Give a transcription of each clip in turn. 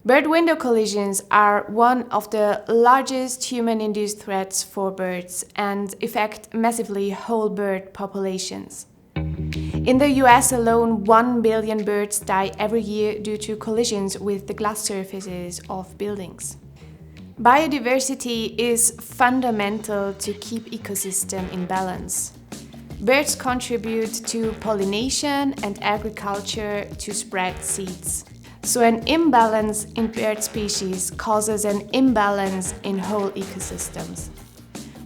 Bird window collisions are one of the largest human-induced threats for birds and affect massively whole bird populations. In the US alone, 1 billion birds die every year due to collisions with the glass surfaces of buildings. Biodiversity is fundamental to keep ecosystem in balance. Birds contribute to pollination and agriculture to spread seeds. So an imbalance in bird species causes an imbalance in whole ecosystems.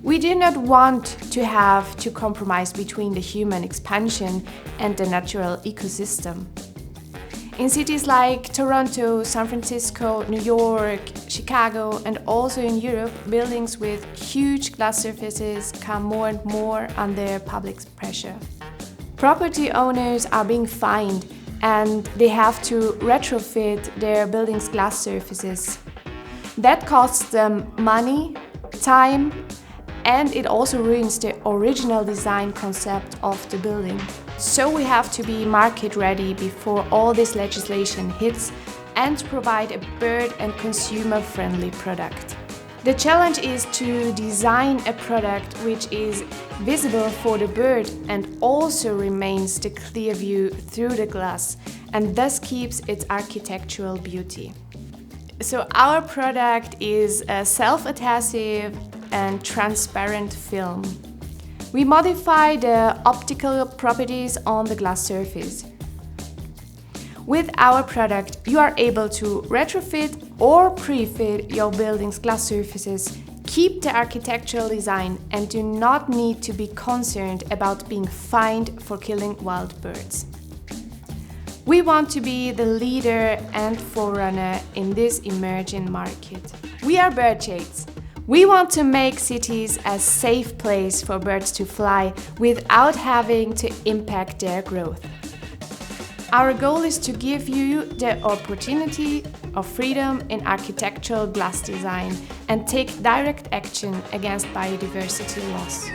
We do not want to have to compromise between the human expansion and the natural ecosystem. In cities like Toronto, San Francisco, New York, Chicago, and also in Europe, buildings with huge glass surfaces come more and more under public pressure. Property owners are being fined and they have to retrofit their buildings' glass surfaces. That costs them money, time, and it also ruins the original design concept of the building. So we have to be market ready before all this legislation hits and provide a bird and consumer-friendly product. The challenge is to design a product which is visible for the bird and also remains the clear view through the glass and thus keeps its architectural beauty. So our product is a self-adhesive and transparent film. We modify the optical properties on the glass surface. With our product, you are able to retrofit or prefit your building's glass surfaces, keep the architectural design, and do not need to be concerned about being fined for killing wild birds. We want to be the leader and forerunner in this emerging market. We are BirdShades. We want to make cities a safe place for birds to fly without having to impact their growth. Our goal is to give you the opportunity of freedom in architectural glass design and take direct action against biodiversity loss.